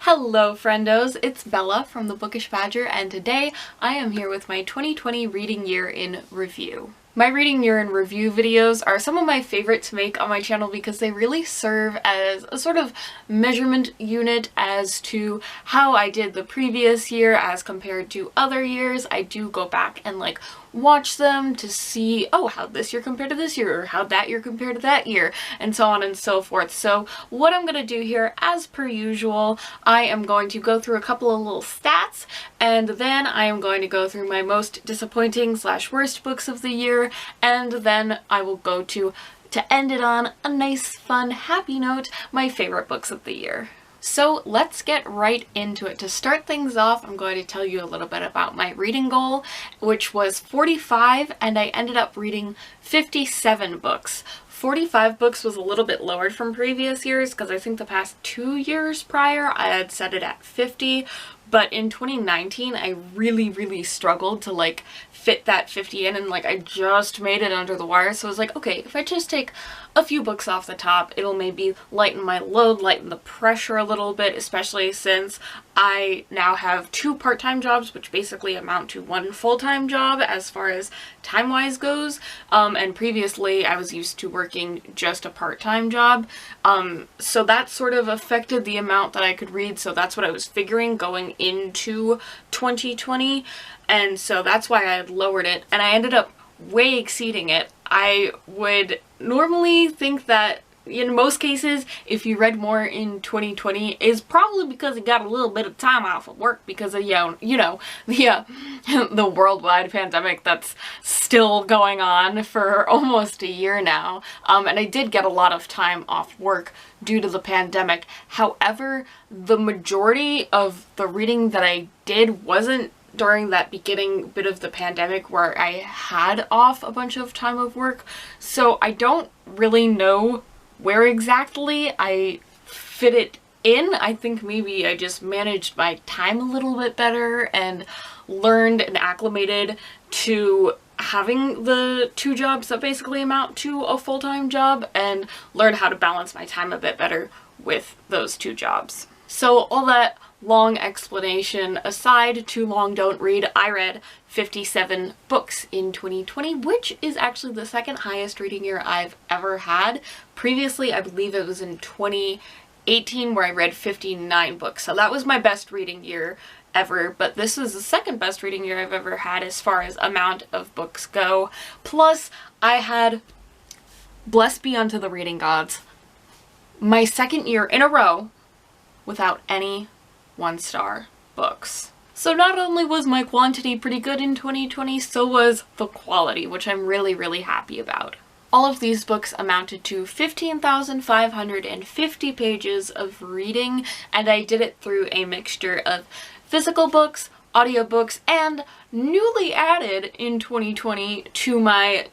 Hello friendos, it's Bella from the Bookish Badger, and today I am here with my 2020 reading year in review. My reading year in review videos are some of my favorite to make on my channel because they really serve as a sort of measurement unit as to how I did the previous year as compared to other years. I do go back and watch them to see, oh, how'd this year compare to this year, or how'd that year compare to that year, and so on and so forth. So what I'm gonna do here, as per usual, I am going to go through a couple of little stats, and then I am going to go through my most disappointing / worst books of the year, and then I will go to end it on a nice, fun, happy note, my favorite books of the year. So let's get right into it. To start things off, I'm going to tell you a little bit about my reading goal, which was 45, and I ended up reading 57 books. 45 books was a little bit lowered from previous years because I think the past 2 years prior I had set it at 50, but in 2019 I really struggled to fit that 50 in, and I just made it under the wire. So I was like, okay, if I just take a few books off the top, it'll maybe lighten my load, lighten the pressure a little bit, especially since I now have 2 part-time jobs, which basically amount to 1 full-time job as far as time-wise goes. And previously I was used to working just a part-time job. So that sort of affected the amount that I could read. So that's what I was figuring going into 2020. And so that's why I had lowered it, and I ended up way exceeding it. I would normally think that in most cases, if you read more in 2020, is probably because you got a little bit of time off of work because of, the worldwide pandemic that's still going on for almost a year now. And I did get a lot of time off work due to the pandemic. However, the majority of the reading that I did wasn't during that beginning bit of the pandemic where I had off a bunch of time of work. So I don't really know where exactly I fit it in. I think maybe I just managed my time a little bit better and learned and acclimated to having the 2 jobs that basically amount to a full-time job, and learned how to balance my time a bit better with those 2 jobs. So all that long explanation aside, too long don't read, I read 57 books in 2020, which is actually the second highest reading year I've ever had. Previously, I believe it was in 2018 where I read 59 books. So that was my best reading year ever, but this is the second best reading year I've ever had as far as amount of books go. Plus, I had, blessed be unto the reading gods, my second year in a row without any 1-star books. So not only was my quantity pretty good in 2020, so was the quality, which I'm really happy about. All of these books amounted to 15,550 pages of reading, and I did it through a mixture of physical books, audiobooks, and newly added in 2020 to my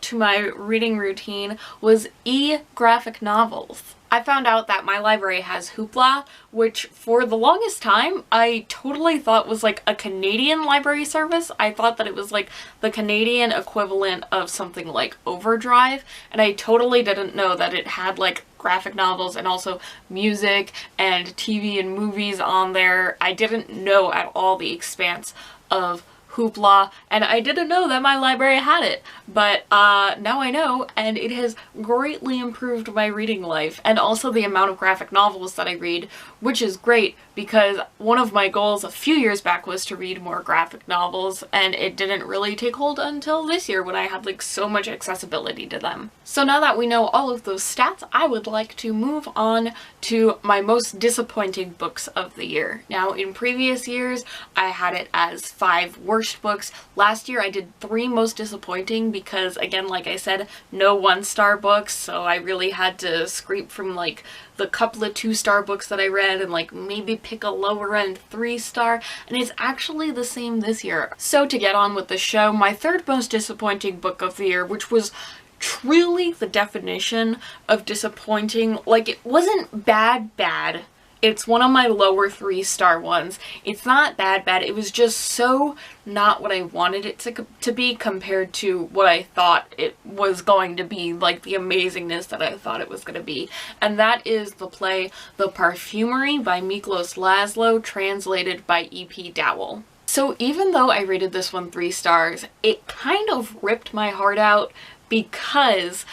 reading routine was e-graphic novels. I found out that my library has Hoopla, which for the longest time I totally thought was a Canadian library service. I thought that it was the Canadian equivalent of something like Overdrive, and I totally didn't know that it had graphic novels and also music and TV and movies on there. I didn't know at all the expanse of Hoopla, and I didn't know that my library had it, but now I know, and it has greatly improved my reading life and also the amount of graphic novels that I read, which is great because one of my goals a few years back was to read more graphic novels, and it didn't really take hold until this year when I had so much accessibility to them. So now that we know all of those stats, I would like to move on to my most disappointing books of the year. Now, in previous years, I had it as 5 worst books. Last year I did 3 most disappointing because, again, like I said, no 1-star books, so I really had to scrape from the couple of 2-star books that I read and maybe pick a lower end 3-star, and it's actually the same this year. So to get on with the show, my third most disappointing book of the year, which was truly the definition of disappointing. It wasn't bad, It's one of my lower 3-star ones. It's not that bad. It was just so not what I wanted it to be compared to what I thought it was going to be, like the amazingness that I thought it was going to be. And that is the play The Perfumery by Miklos Laszlo, translated by E.P. Dowell. So even though I rated this one 3 stars, it kind of ripped my heart out because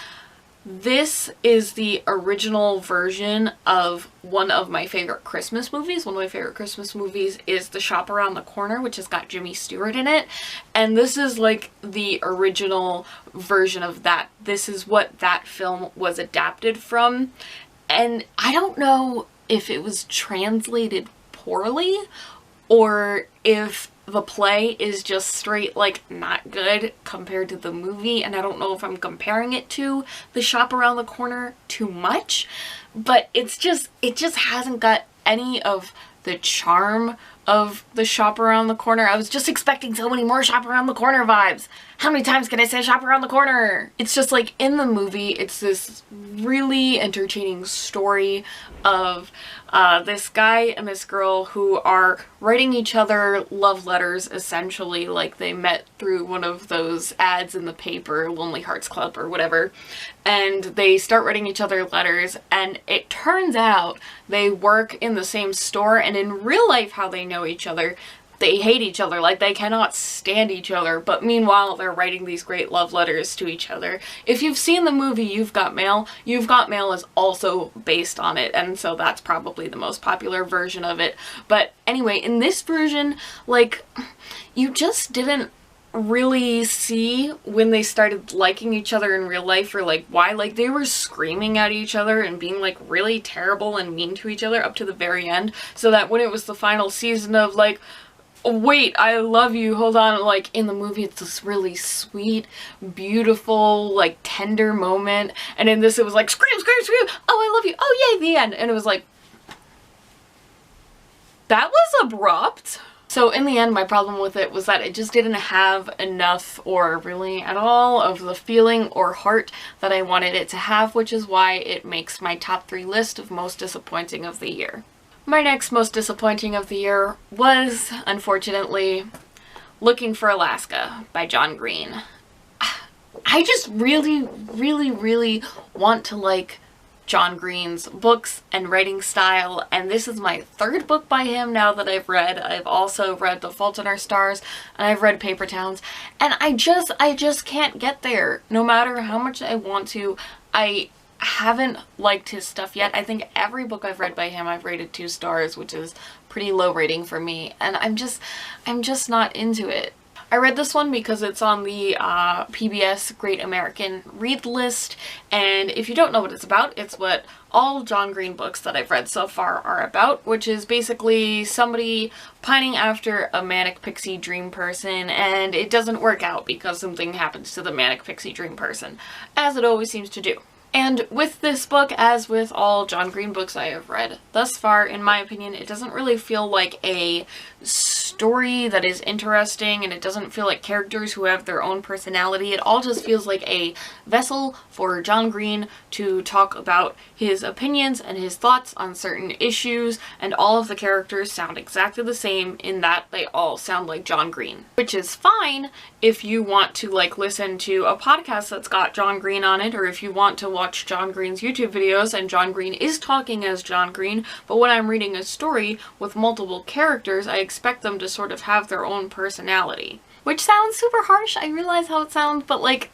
this is the original version of one of my favorite Christmas movies. One of my favorite Christmas movies is The Shop Around the Corner, which has got Jimmy Stewart in it. And this is like the original version of that. This is what that film was adapted from. And I don't know if it was translated poorly or if the play is just straight, like, not good compared to the movie, and I don't know if I'm comparing it to The Shop Around the Corner too much, but it just hasn't got any of the charm of The Shop Around the Corner. I was just expecting so many more Shop Around the Corner vibes. How many times can I say Shop Around the Corner? It's just like, in the movie, it's this really entertaining story of this guy and this girl who are writing each other love letters, essentially, like they met through one of those ads in the paper, Lonely Hearts Club or whatever, and they start writing each other letters, and it turns out they work in the same store, and in real life how they know each other, they hate each other, like they cannot stand each other, but meanwhile they're writing these great love letters to each other. If you've seen the movie You've Got Mail, You've Got Mail is also based on it, and so that's probably the most popular version of it. But anyway, in this version, like, you just didn't really see when they started liking each other in real life, or like why, like they were screaming at each other and being like really terrible and mean to each other up to the very end, so that when it was the final season of like, wait, I love you, hold on, like in the movie it's this really sweet, beautiful, like tender moment, and in this it was like scream, scream, scream, oh I love you, oh yay, the end, and it was like, that was abrupt. So in the end, my problem with it was that it just didn't have enough, or really at all, of the feeling or heart that I wanted it to have, which is why it makes my top 3 list of most disappointing of the year. My next most disappointing of the year was, unfortunately, Looking for Alaska by John Green. I just really, really, really want to like John Green's books and writing style, and this is my 3rd book by him now that I've read. I've also read The Fault in Our Stars, and I've read Paper Towns, and I just can't get there. No matter how much I want to, I haven't liked his stuff yet. I think every book I've read by him I've rated 2 stars, which is pretty low rating for me, and I'm just not into it. I read this one because it's on the PBS Great American Read list, and if you don't know what it's about, it's what all John Green books that I've read so far are about, which is basically somebody pining after a manic pixie dream person, and it doesn't work out because something happens to the manic pixie dream person, as it always seems to do. And with this book, as with all John Green books I have read thus far, in my opinion, it doesn't really feel like a story that is interesting, and it doesn't feel like characters who have their own personality. It all just feels like a vessel for John Green to talk about his opinions and his thoughts on certain issues, and all of the characters sound exactly the same in that they all sound like John Green. Which is fine if you want to like listen to a podcast that's got John Green on it, or if you want to watch John Green's YouTube videos and John Green is talking as John Green, but when I'm reading a story with multiple characters, I expect them to sort of have their own personality. Which sounds super harsh, I realize how it sounds, but like,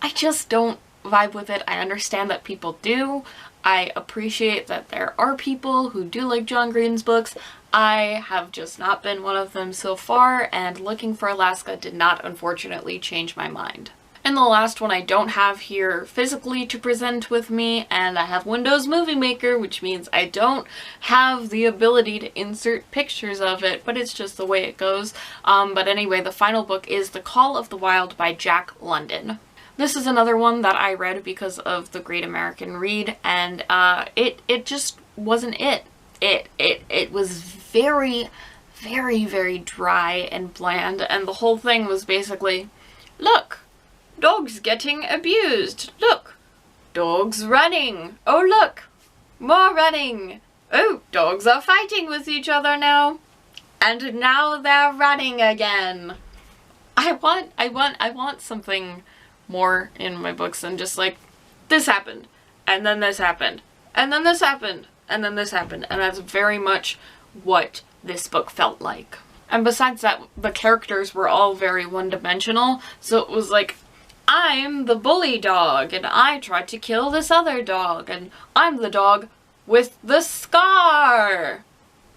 I just don't vibe with it. I understand that people do. I appreciate that there are people who do like John Green's books. I have just not been one of them so far, and Looking for Alaska did not, unfortunately, change my mind. And the last one I don't have here physically to present with me, and I have Windows Movie Maker, which means I don't have the ability to insert pictures of it, but it's just the way it goes. But anyway, the final book is The Call of the Wild by Jack London. This is another one that I read because of the Great American Read, and it just wasn't it. It was very, very, very dry and bland, and the whole thing was basically, look, dogs getting abused. Look, dogs running. Oh look, more running. Oh, dogs are fighting with each other now. And now they're running again. I want something more in my books than just like, this happened, and then this happened, and then this happened, and then this happened. And that's very much what this book felt like. And besides that, the characters were all very one-dimensional, so it was like, I'm the bully dog, and I tried to kill this other dog, and I'm the dog with the scar.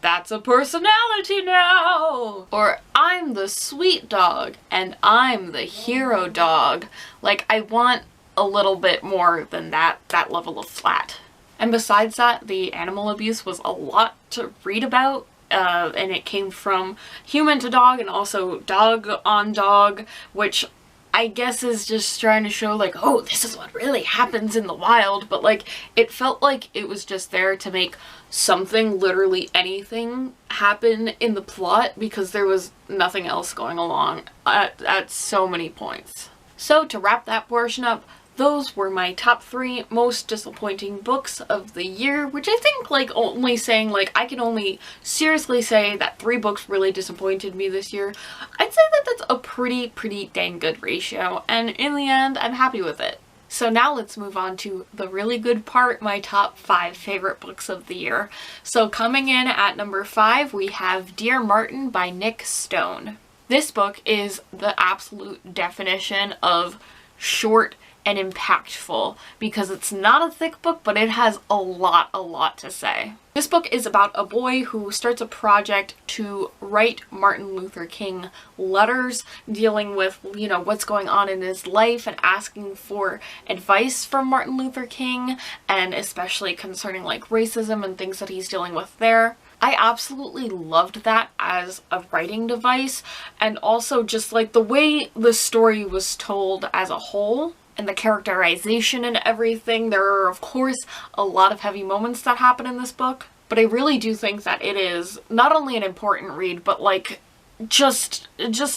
That's a personality now! Or I'm the sweet dog, and I'm the hero dog. Like, I want a little bit more than that level of flat. And besides that, the animal abuse was a lot to read about. And it came from human to dog and also dog on dog, which I guess is just trying to show like, oh, this is what really happens in the wild, but like, it felt like it was just there to make something, literally anything, happen in the plot because there was nothing else going along at so many points. So to wrap that portion up, those were my top 3 most disappointing books of the year, which I think like only saying like I can only seriously say that 3 books really disappointed me this year. I'd say that that's a pretty dang good ratio, and in the end I'm happy with it. So now let's move on to the really good part, my top 5 favorite books of the year. So coming in at number 5 we have Dear Martin by Nick Stone. This book is the absolute definition of short and impactful because it's not a thick book, but it has a lot to say. This book is about a boy who starts a project to write Martin Luther King letters dealing with, you know, what's going on in his life and asking for advice from Martin Luther King, and especially concerning like racism and things that he's dealing with there. I absolutely loved that as a writing device, and also just like the way the story was told as a whole and the characterization and everything. There are of course a lot of heavy moments that happen in this book, but I really do think that it is not only an important read, but like just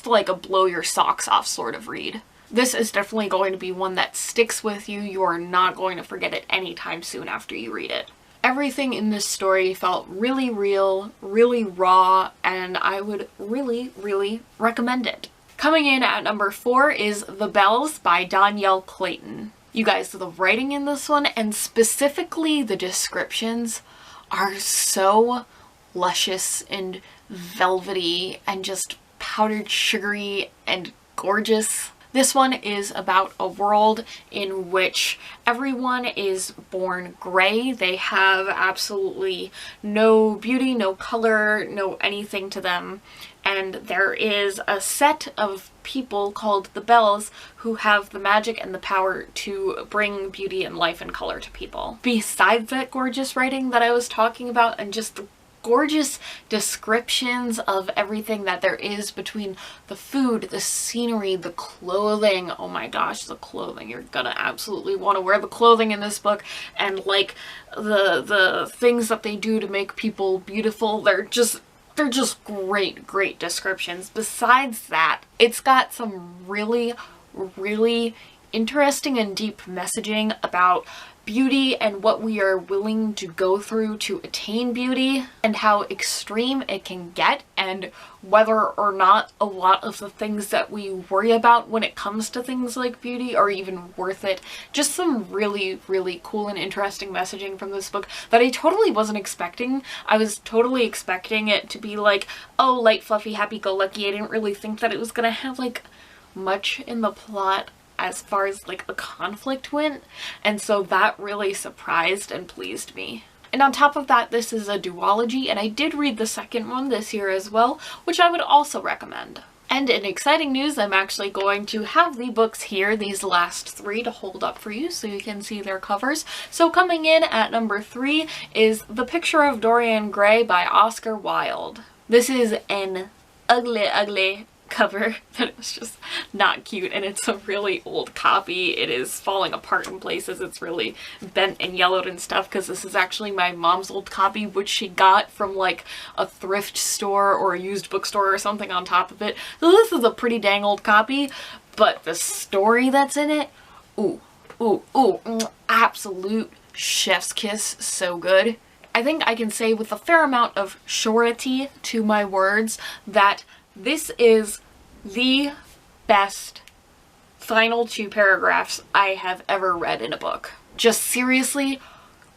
like a blow your socks off sort of read. This is definitely going to be one that sticks with you. You are not going to forget it anytime soon after you read it. Everything in this story felt really real, really raw, and I would really recommend it. Coming in at number 4 is The Bells by Danielle Clayton. You guys, the writing in this one, and specifically the descriptions, are so luscious and velvety and just powdered sugary and gorgeous. This one is about a world in which everyone is born gray. They have absolutely no beauty, no color, no anything to them. And there is a set of people called the Bells who have the magic and the power to bring beauty and life and color to people. Besides that gorgeous writing that I was talking about and just the gorgeous descriptions of everything that there is between the food, the scenery, the clothing. Oh my gosh, the clothing. You're gonna absolutely want to wear the clothing in this book, and like the things that they do to make people beautiful. They're just great descriptions. Besides that, it's got some really interesting and deep messaging about beauty and what we are willing to go through to attain beauty and how extreme it can get, and whether or not a lot of the things that we worry about when it comes to things like beauty are even worth it. Just some really cool and interesting messaging from this book that I totally wasn't expecting. I was totally expecting it to be like, oh, light, fluffy, happy-go-lucky. I didn't really think that it was gonna have like much in the plot as far as like the conflict went, and so that really surprised and pleased me. And on top of that, this is a duology, and I did read the second one this year as well, which I would also recommend. And in exciting news, I'm actually going to have the books here, these last 3, to hold up for you so you can see their covers. So coming in at number 3 is The Picture of Dorian Gray by Oscar Wilde. This is an ugly cover that is just not cute, and it's a really old copy. It is falling apart in places. It's really bent and yellowed and stuff because this is actually my mom's old copy, which she got from like a thrift store or a used bookstore or something on top of it. So this is a pretty dang old copy, but the story that's in it, ooh, absolute chef's kiss, so good. I think I can say with a fair amount of surety to my words that this is the best final 2 paragraphs I have ever read in a book. Just seriously,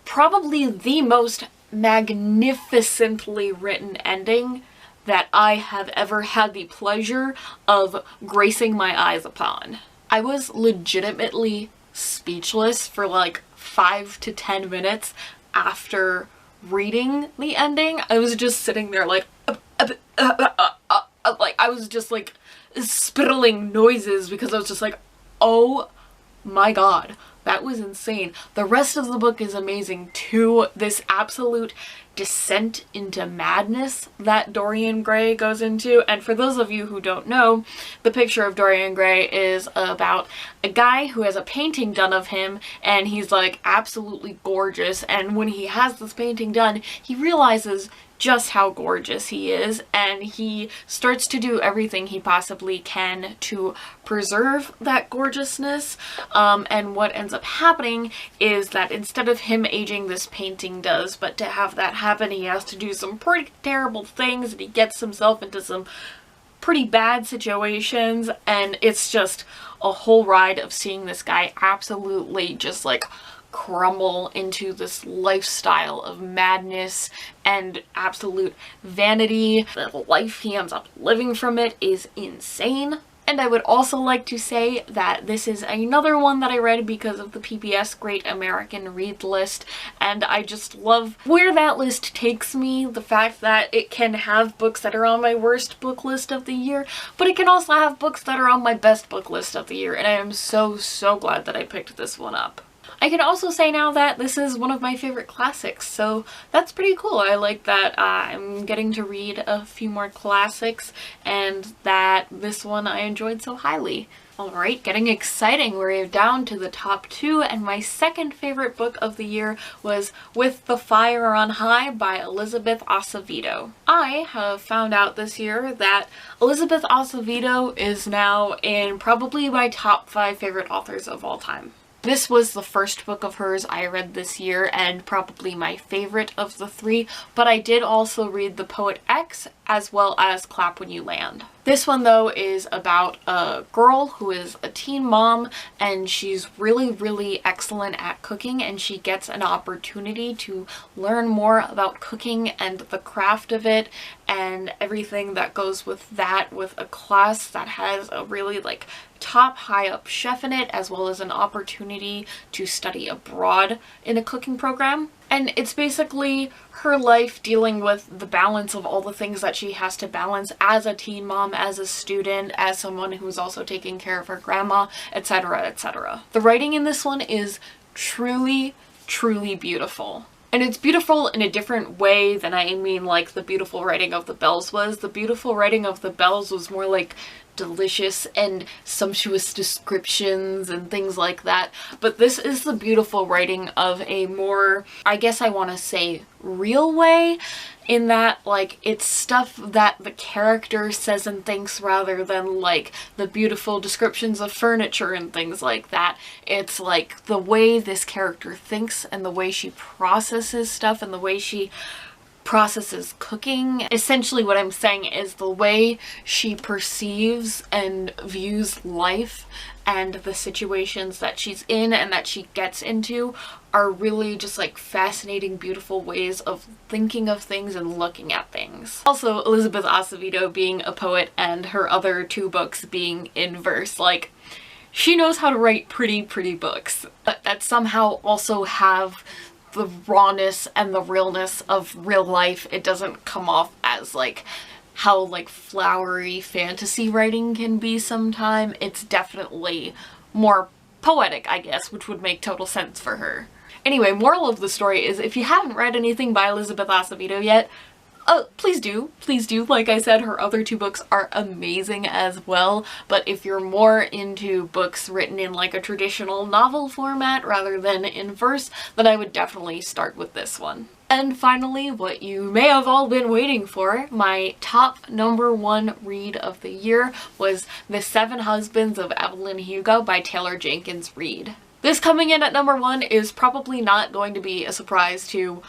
probably the most magnificently written ending that I have ever had the pleasure of gracing my eyes upon. I was legitimately speechless for like 5 to 10 minutes after reading the ending. I was just sitting there like I was just like spittling noises because I was just like, oh my god, that was insane. The rest of the book is amazing too. This absolute descent into madness that Dorian Gray goes into. And for those of you who don't know, the picture of Dorian Gray is about a guy who has a painting done of him, and he's like absolutely gorgeous. And when he has this painting done, he realizes just how gorgeous he is, and he starts to do everything he possibly can to preserve that gorgeousness. And what ends up happening is that instead of him aging, this painting does, but to have that happen, he has to do some pretty terrible things, and he gets himself into some pretty bad situations, and it's just a whole ride of seeing this guy absolutely just like crumble into this lifestyle of madness and absolute vanity. The life he ends up living from it is insane. And I would also like to say that this is another one that I read because of the PBS Great American Read list, and I just love where that list takes me. The fact that it can have books that are on my worst book list of the year, but it can also have books that are on my best book list of the year, and I am so glad that I picked this one up. I can also say now that this is one of my favorite classics, so that's pretty cool. I like that I'm getting to read a few more classics, and that this one I enjoyed so highly. Alright, getting exciting. We're down to the top 2, and my second favorite book of the year was With the Fire on High by Elizabeth Acevedo. I have found out this year that Elizabeth Acevedo is now in probably my top 5 favorite authors of all time. This was the first book of hers I read this year, and probably my favorite of the 3, but I did also read The Poet X as well as Clap When You Land. This one though is about a girl who is a teen mom, and she's really excellent at cooking, and she gets an opportunity to learn more about cooking and the craft of it and everything that goes with that, with a class that has a really like top high up chef in it, as well as an opportunity to study abroad in a cooking program. And it's basically her life dealing with the balance of all the things that she has to balance as a teen mom, as a student, as someone who's also taking care of her grandma, etc, etc. The writing in this one is truly beautiful. And it's beautiful in a different way than I mean like the beautiful writing of The Bells was. The beautiful writing of The Bells was more like delicious and sumptuous descriptions and things like that. But this is the beautiful writing of a more, I guess I want to say, real way, in that like it's stuff that the character says and thinks rather than like the beautiful descriptions of furniture and things like that. It's like the way this character thinks and the way she processes stuff and the way she processes cooking. Essentially what I'm saying is the way she perceives and views life and the situations that she's in and that she gets into are really just like fascinating, beautiful ways of thinking of things and looking at things. Also, Elizabeth Acevedo being a poet and her other 2 books being in verse, like, she knows how to write pretty books that somehow also have the rawness and the realness of real life. It doesn't come off as like how like flowery fantasy writing can be sometime. It's definitely more poetic, I guess, which would make total sense for her. Anyway, moral of the story is if you haven't read anything by Elizabeth Acevedo yet, please do. Please do. Like I said, her other 2 books are amazing as well, but if you're more into books written in like a traditional novel format rather than in verse, then I would definitely start with this one. And finally, what you may have all been waiting for, my top #1 read of the year was The 7 Husbands of Evelyn Hugo by Taylor Jenkins Reid. This coming in at #1 is probably not going to be a surprise to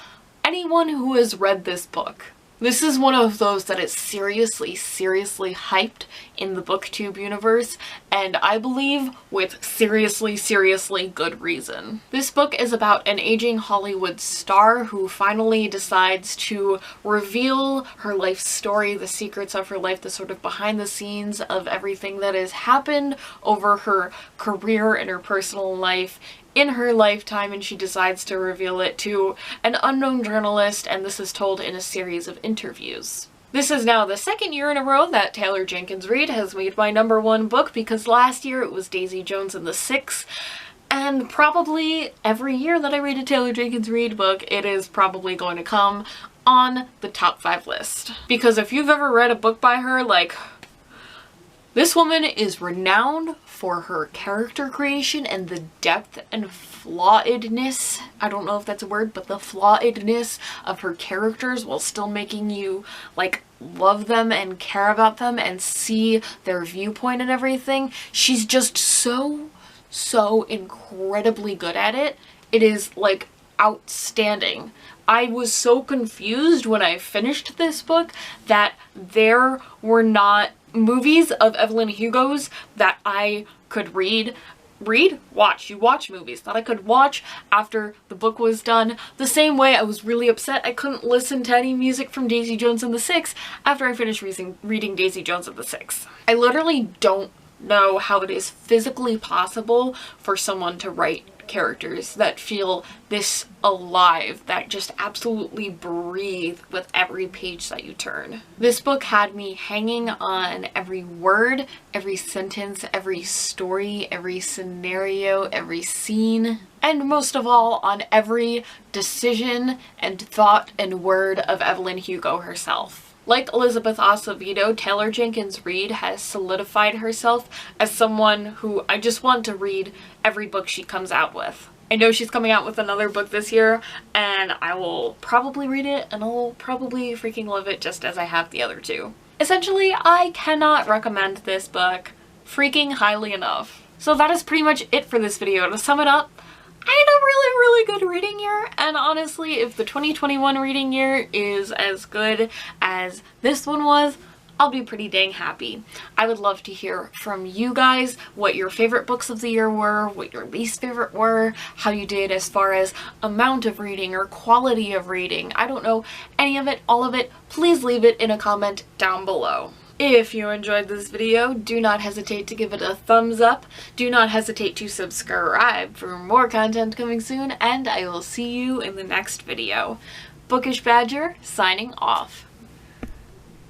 anyone who has read this book, this is one of those that is seriously, seriously hyped in the BookTube universe, and I believe with seriously, seriously good reason. This book is about an aging Hollywood star who finally decides to reveal her life story, the secrets of her life, the sort of behind the scenes of everything that has happened over her career and her personal life in her lifetime, and she decides to reveal it to an unknown journalist, and this is told in a series of interviews. This is now the second year in a row that Taylor Jenkins Reid has made my #1 book, because last year it was Daisy Jones and the Six, and probably every year that I read a Taylor Jenkins Reid book, it is probably going to come on the top 5 list. Because if you've ever read a book by her, like, this woman is renowned for her character creation and the depth and flawedness, I don't know if that's a word, but the flawedness of her characters while still making you, like, love them and care about them and see their viewpoint and everything. She's just so incredibly good at it. It is, like, outstanding. I was so confused when I finished this book that there were not movies of Evelyn Hugo's that I could watch movies that I could watch after the book was done. The same way I was really upset I couldn't listen to any music from Daisy Jones and the Six after I finished reading Daisy Jones and the Six. I literally don't know how it is physically possible for someone to write characters that feel this alive, that just absolutely breathe with every page that you turn. This book had me hanging on every word, every sentence, every story, every scenario, every scene, and most of all on every decision and thought and word of Evelyn Hugo herself. Like Elizabeth Acevedo, Taylor Jenkins Reid has solidified herself as someone who I just want to read every book she comes out with. I know she's coming out with another book this year, and I will probably read it, and I'll probably freaking love it just as I have the other two. Essentially, I cannot recommend this book freaking highly enough. So that is pretty much it for this video. To sum it up, I had a really good reading year, and honestly, if the 2021 reading year is as good as this one was, I'll be pretty dang happy. I would love to hear from you guys what your favorite books of the year were, what your least favorite were, how you did as far as amount of reading or quality of reading. I don't know any of it, all of it. Please leave it in a comment down below. If you enjoyed this video, do not hesitate to give it a thumbs up. Do not hesitate to subscribe for more content coming soon, and I will see you in the next video. Bookish Badger, signing off.